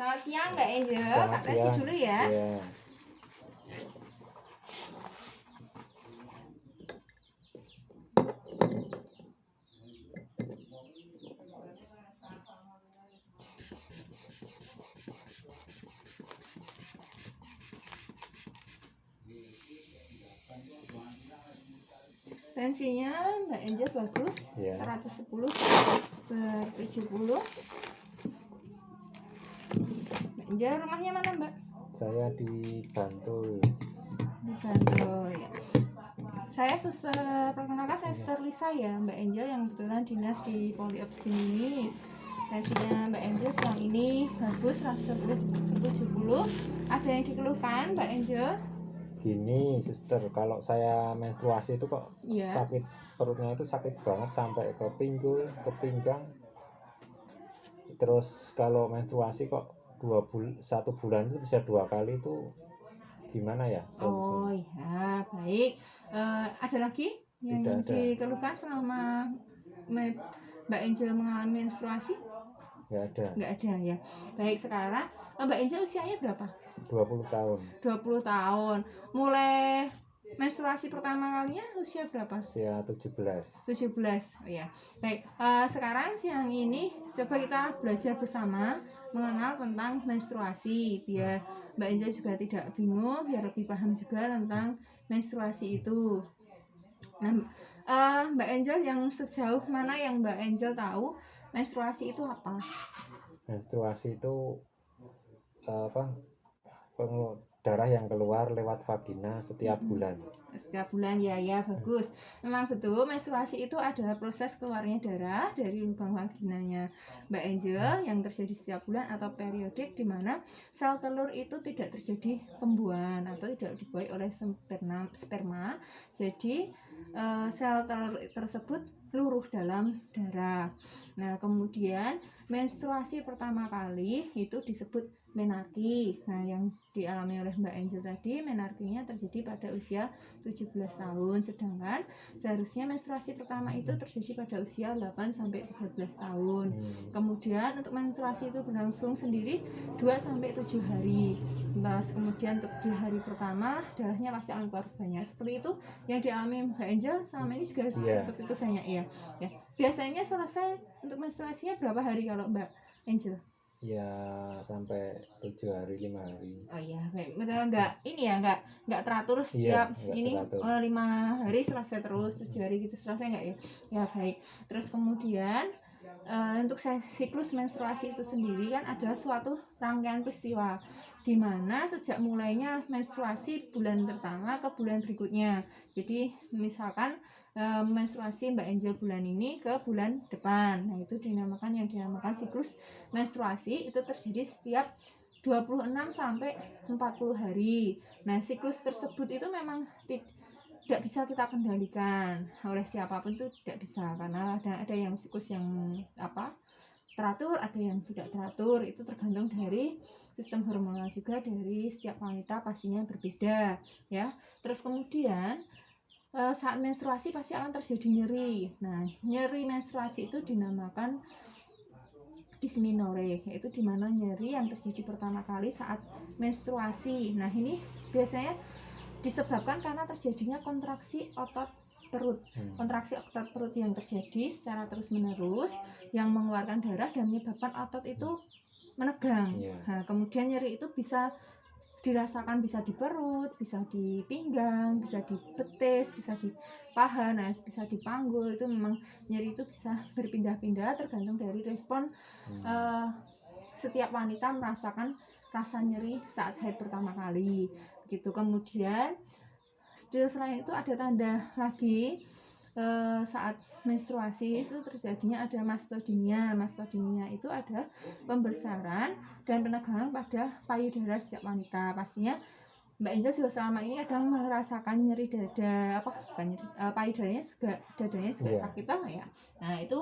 Selamat siang Mbak Angel, Selamat tak tes siang. dulu ya. Iya. Tensinya Mbak Angel bagus, Iya. 110/70. Mbak Angel rumahnya mana Mbak? Saya di Bantul. Di Bantul ya. Saya suster, perkenalkan saya suster Lisa ya Mbak Angel yang kebetulan dinas di Poliops ini. Tensinya Mbak Angel siang ini bagus 110/70. Ada yang dikeluhkan Mbak Angel? Gini, suster, kalau saya menstruasi itu kok Iya. sakit perutnya itu sakit banget sampai ke pinggul, ke pinggang. Terus kalau menstruasi kok 1 bulan itu bisa 2 kali itu gimana ya Oh solusinya? ya, baik. Ada lagi yang Tidak ada. dikeluhkan selama Mbak Angel mengalami menstruasi? Nggak ada. Nggak ada ya. Baik, sekarang Mbak Angel usianya berapa? 20 tahun. 20 tahun. Mulai menstruasi pertama kalinya usia berapa? Usia 17. 17. Oh ya. Baik, sekarang siang ini coba kita belajar bersama mengenal tentang menstruasi biar Mbak Angel juga tidak bingung, biar lebih paham juga tentang menstruasi itu. Nah, Mbak Angel yang sejauh mana yang Mbak Angel tahu menstruasi itu apa? Menstruasi itu apa? Darah yang keluar lewat vagina setiap bulan. Setiap bulan ya, bagus. Memang betul menstruasi itu adalah proses keluarnya darah dari lubang vaginanya Mbak Angel yang terjadi setiap bulan atau periodik di mana sel telur itu tidak terjadi pembuahan atau tidak dibuai oleh sperma. Jadi sel telur tersebut luruh dalam darah. Nah, kemudian menstruasi pertama kali itu disebut menarki. Nah, yang dialami oleh Mbak Angel tadi, menarkinya terjadi pada usia 17 tahun, sedangkan seharusnya menstruasi pertama itu terjadi pada usia 8-13 tahun. Kemudian untuk menstruasi itu berlangsung sendiri 2-7 hari. Terus kemudian untuk di hari pertama darahnya pasti akan keluar banyak. Seperti itu yang dialami Mbak Angel selama ini juga seperti itu banyak ya. Biasanya selesai untuk menstruasinya berapa hari kalau Mbak Angel? Ya sampai 7 hari 5 hari. Oh iya, baik. Betul, nggak teratur setiap ini teratur. 5 hari selesai terus, 7 hari gitu selesai nggak ya? Ya baik. Terus kemudian untuk siklus menstruasi itu sendiri kan adalah suatu rangkaian peristiwa di mana sejak mulainya menstruasi bulan pertama ke bulan berikutnya. Jadi misalkan menstruasi Mbak Angel bulan ini ke bulan depan. Nah, itu yang dinamakan siklus menstruasi itu terjadi setiap 26-40 hari. Nah, siklus tersebut itu memang tidak bisa kita kendalikan oleh siapapun, itu tidak bisa karena ada yang siklus yang teratur, ada yang tidak teratur. Itu tergantung dari sistem hormonal juga dari setiap wanita, pastinya berbeda ya. Terus kemudian saat menstruasi pasti akan terjadi nyeri. Nah, nyeri menstruasi itu dinamakan dysmenorrhea, yaitu dimana nyeri yang terjadi pertama kali saat menstruasi. Nah, ini biasanya disebabkan karena terjadinya kontraksi otot perut. Kontraksi otot perut yang terjadi secara terus-menerus yang mengeluarkan darah dan menyebabkan otot itu menegang. Nah, kemudian nyeri itu bisa dirasakan, bisa di perut, bisa di pinggang, bisa di betis, bisa di paha, nah bisa di panggul. Itu memang nyeri itu bisa berpindah-pindah tergantung dari respon setiap wanita merasakan rasa nyeri saat haid pertama kali gitu. Kemudian selain itu ada tanda lagi saat menstruasi itu terjadinya ada mastodynia. Mastodynia itu ada pembesaran dan penegangan pada payudara setiap wanita. Pastinya Mbak Angel juga selama ini kadang merasakan nyeri dada, payudaranya juga, dadanya juga sakit ya. Nah, itu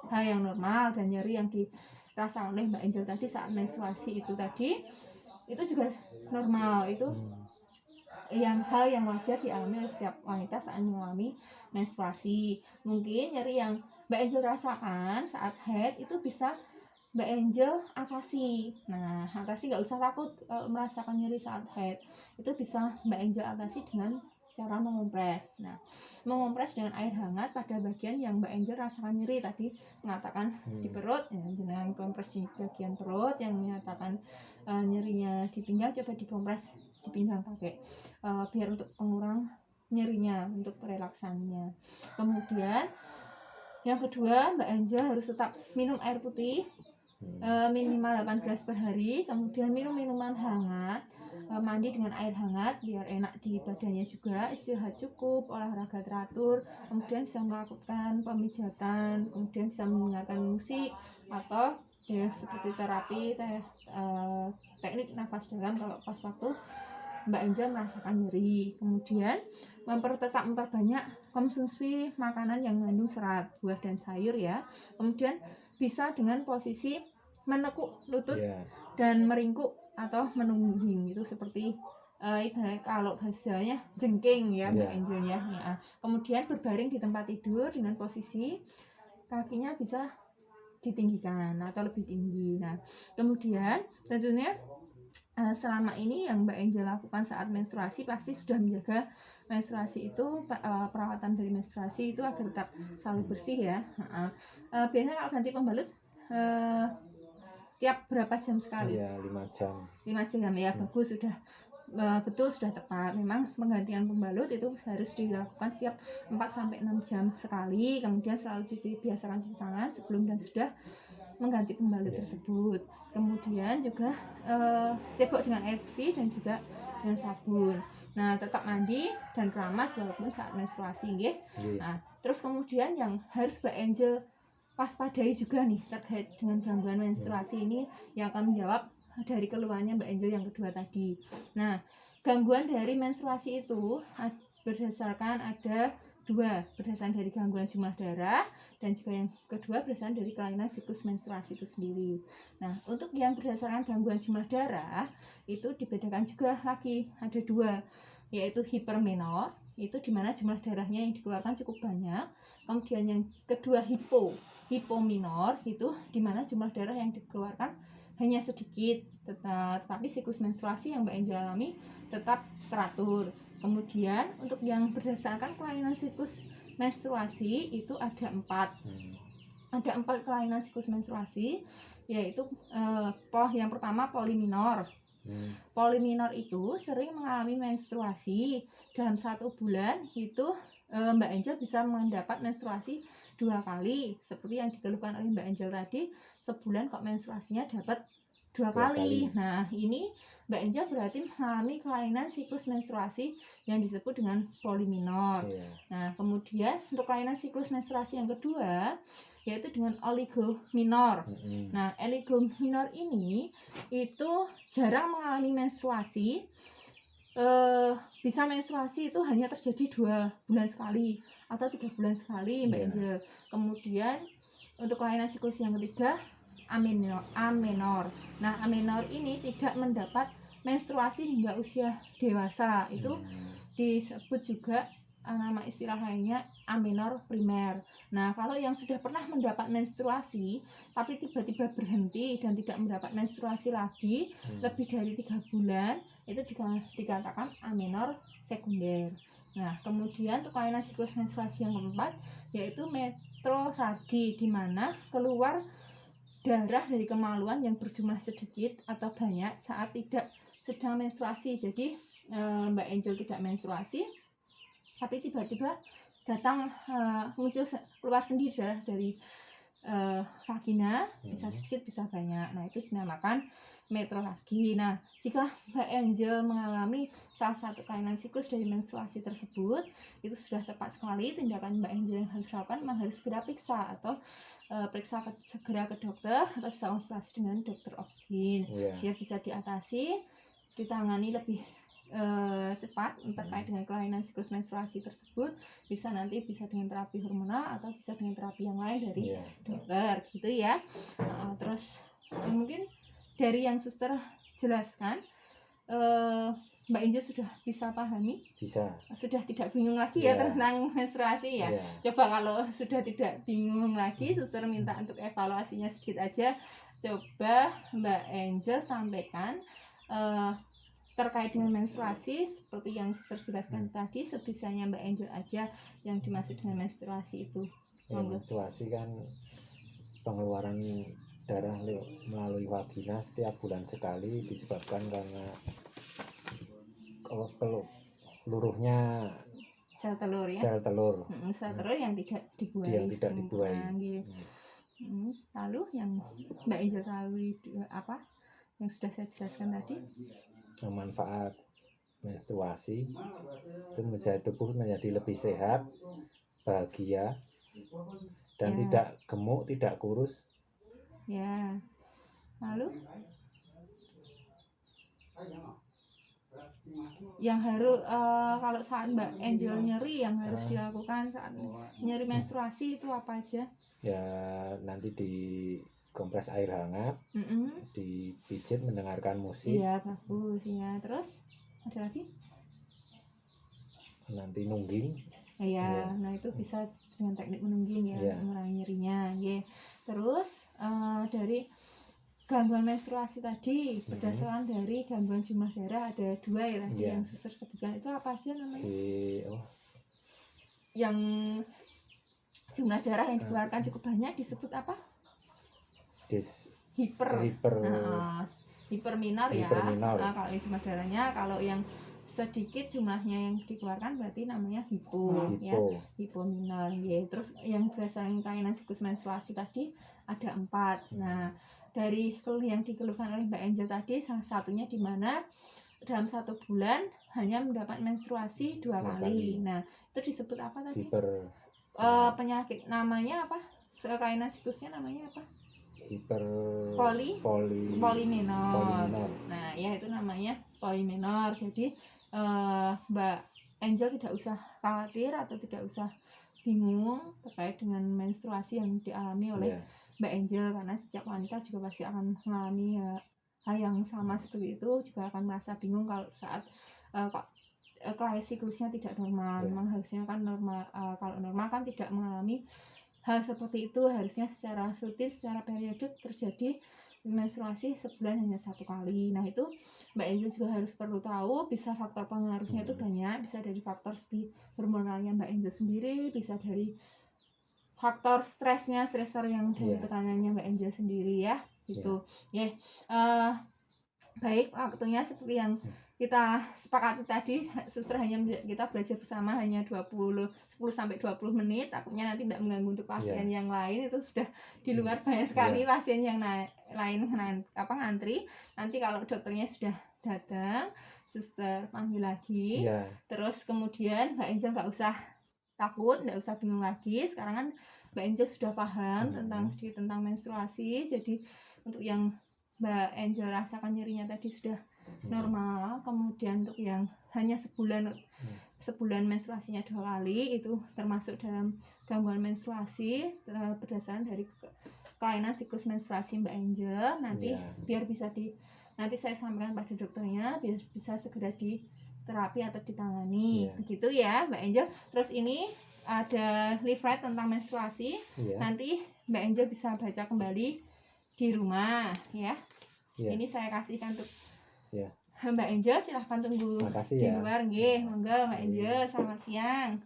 hal yang normal, dan nyeri yang dirasa oleh Mbak Angel tadi saat menstruasi itu juga normal. Itu hal yang wajar dialami oleh setiap wanita saat mengalami menstruasi. Mungkin nyeri yang Mbak Angel rasakan saat haid itu bisa Mbak Angel atasi. Nah, atasi nggak usah takut kalau merasakan nyeri saat haid. Itu bisa Mbak Angel atasi dengan cara mengompres. Nah, mengompres dengan air hangat pada bagian yang Mbak Angel rasakan nyeri tadi, mengatakan di perut, ya, dengan kompres di bagian perut yang menyatakan nyerinya di pinggang, coba dikompres di pinggang pakai biar untuk pengurang nyerinya, untuk relaksannya. Kemudian yang kedua, Mbak Angel harus tetap minum air putih minimal 8 gelas per hari, kemudian minum minuman hangat, mandi dengan air hangat biar enak di badannya juga, istirahat cukup, olahraga teratur, kemudian bisa melakukan pemijatan, kemudian bisa mendengarkan musik atau seperti terapi teknik nafas dalam kalau pas waktu Mbak Angel merasakan nyeri. Kemudian tetap memperbanyak konsumsi makanan yang mengandung serat, buah dan sayur ya. Kemudian bisa dengan posisi menekuk lutut dan meringkuk atau menungging, itu seperti ibarat kalau bahasanya jengking ya Mbak Angel ya. Kemudian berbaring di tempat tidur dengan posisi kakinya bisa ditinggikan atau lebih tinggi. Nah, kemudian tentunya selama ini yang Mbak Angel lakukan saat menstruasi pasti sudah menjaga menstruasi itu, perawatan dari menstruasi itu agar tetap selalu bersih ya. Biasanya kalau ganti pembalut tiap berapa jam sekali? Iya, 5 jam. 5 jam ya, bagus, sudah betul, sudah tepat. Memang penggantian pembalut itu harus dilakukan setiap 4-6 jam sekali. Kemudian selalu biasakan cuci tangan sebelum dan sudah mengganti pembalut tersebut. Kemudian juga cebok dengan air bersih dan juga dengan sabun. Nah, tetap mandi dan keramas walaupun saat menstruasi nggih. Nah, terus kemudian yang harus Mbak Angel waspadai juga nih terkait dengan gangguan menstruasi ini yang akan menjawab dari keluhannya Mbak Angel yang kedua tadi. Nah, gangguan dari menstruasi itu berdasarkan ada dua, berdasarkan dari gangguan jumlah darah dan juga yang kedua berdasarkan dari kelainan siklus menstruasi itu sendiri. Nah, untuk yang berdasarkan gangguan jumlah darah itu dibedakan juga lagi, ada dua, yaitu hipermenor, itu dimana jumlah darahnya yang dikeluarkan cukup banyak. Kemudian yang kedua hipominor, itu dimana jumlah darah yang dikeluarkan hanya sedikit, tetapi siklus menstruasi yang Mbak Angel alami tetap teratur. Kemudian untuk yang berdasarkan kelainan siklus menstruasi itu ada 4 kelainan siklus menstruasi, yaitu yang pertama poliminor. Poliminor itu sering mengalami menstruasi dalam 1 bulan itu Mbak Angel bisa mendapat menstruasi 2 kali seperti yang dikeluhkan oleh Mbak Angel tadi, sebulan kok menstruasinya dapat 2 kali. Nah, ini Mbak Angel berarti mengalami kelainan siklus menstruasi yang disebut dengan poliminor. Nah, kemudian untuk kelainan siklus menstruasi yang kedua yaitu dengan oligominor. Nah, oligominor ini itu jarang mengalami menstruasi, bisa menstruasi itu hanya terjadi 2 bulan sekali atau 3 bulan sekali Mbak Angel. Kemudian untuk kelainan siklus yang ketiga amenor. Nah, amenor ini tidak mendapat menstruasi hingga usia dewasa, itu disebut juga nama istilah lainnya amenor primer. Nah, kalau yang sudah pernah mendapat menstruasi tapi tiba-tiba berhenti dan tidak mendapat menstruasi lagi lebih dari 3 bulan, itu dikatakan amenor sekunder. Nah, kemudian untuk kelainan siklus menstruasi yang keempat yaitu metroragi, di mana keluar darah dari kemaluan yang berjumlah sedikit atau banyak saat tidak sedang menstruasi. Jadi Mbak Angel tidak menstruasi tapi tiba-tiba datang muncul keluar sendiri darah dari vagina, bisa sedikit bisa banyak. Nah, itu dinamakan metroragi. Nah, jika Mbak Angel mengalami salah satu kelainan siklus dari menstruasi tersebut, itu sudah tepat sekali tindakan Mbak Angel yang harus lakukan, memang harus segera periksa atau segera ke dokter atau bisa konsultasi dengan dokter obsgin biar bisa diatasi, ditangani lebih cepat terkait dengan kelainan siklus menstruasi tersebut. Bisa dengan terapi hormonal atau bisa dengan terapi yang lain dari dokter gitu ya. Terus mungkin dari yang suster jelaskan Mbak Angel sudah bisa pahami, bisa. sudah tidak bingung lagi ya Iya. tentang menstruasi ya. Iya. Coba kalau sudah tidak bingung lagi, suster minta untuk evaluasinya sedikit aja. Coba Mbak Angel sampaikan terkait dengan menstruasi seperti yang suster jelaskan tadi, sebisanya Mbak Angel aja yang dimaksud dengan menstruasi itu. Ya, Monggo. menstruasi kan pengeluaran darah melalui vagina setiap bulan sekali, disebabkan karena peluruhnya Sel telur ya. sel telur Sel telur yang tidak dibuahi. yang tidak dibuahi. Lalu yang Mbak Angel tahu apa yang sudah saya jelaskan tadi? Manfaat menstruasi itu menjadi tubuh menjadi lebih sehat, bahagia, dan Ya. tidak gemuk, tidak kurus. Ya. Lalu yang harus kalau saat Mbak Angel nyeri yang harus dilakukan saat nyeri menstruasi itu apa aja? Ya, nanti di kompres air hangat, dipijit, mendengarkan musik. Iya, bagus ya. Terus ada lagi? Nanti nungging. Iya, nah itu bisa dengan teknik menungging ya, Iya. mengurangi nyerinya. Ya. Terus dari gangguan menstruasi tadi berdasarkan dari gangguan jumlah darah ada 2 ya tadi Iya. yang suster sebutkan, itu apa aja namanya? Yang jumlah darah yang dikeluarkan cukup banyak disebut apa? Hiper minor ya. Kalau yang jumlah darahnya, kalau yang sedikit jumlahnya yang dikeluarkan berarti namanya hipo. Ya, hipominor ya. Terus yang berdasarkan kelainan siklus menstruasi tadi ada 4. Nah, dari keluh yang dikeluhkan oleh Mbak Angel tadi, salah satunya di mana dalam 1 bulan hanya mendapat menstruasi 2 kali. Nah, itu disebut apa tadi? Penyakit namanya apa? Kelainan siklusnya namanya apa? Poliminor. Nah, ya itu namanya poliminor. Jadi Mbak Angel tidak usah khawatir atau tidak usah bingung terkait dengan menstruasi yang dialami oleh Mbak Angel, karena setiap wanita juga pasti akan mengalami hal yang sama seperti itu, juga akan merasa bingung kalau saat siklusnya tidak normal. Memang harusnya kan normal, kalau normal kan tidak mengalami hal seperti itu, harusnya secara rutin, secara periodik terjadi menstruasi sebulan hanya 1 kali. Nah, itu Mbak Angel juga harus perlu tahu, bisa faktor pengaruhnya itu banyak, bisa dari faktor hormonalnya Mbak Angel sendiri, bisa dari faktor stresor yang dari tekanannya Mbak Angel sendiri ya, gitu. Baik, waktunya seperti yang kita sepakati tadi, suster hanya kita belajar bersama hanya 10-20 menit, takutnya nanti tidak mengganggu untuk pasien yang lain, itu sudah di luar banyak sekali pasien yang lain ngantri. Nanti kalau dokternya sudah datang, suster panggil lagi. Terus kemudian Mbak Angel nggak usah takut, nggak usah bingung lagi. Sekarang kan Mbak Angel sudah paham tentang menstruasi, jadi untuk yang Mbak Angel rasakan nyerinya tadi sudah normal. Kemudian untuk yang hanya sebulan menstruasinya 2 kali, itu termasuk dalam gangguan menstruasi berdasarkan dari kelainan siklus menstruasi Mbak Angel. Nanti biar bisa nanti saya sampaikan pada dokternya biar bisa segera diterapi atau ditangani. Begitu ya Mbak Angel. Terus ini ada leaflet tentang menstruasi. Nanti Mbak Angel bisa baca kembali di rumah ya. Ini saya kasihkan untuk Mbak Angel, silahkan tunggu di luar. Monggo Mbak Angel, selamat siang.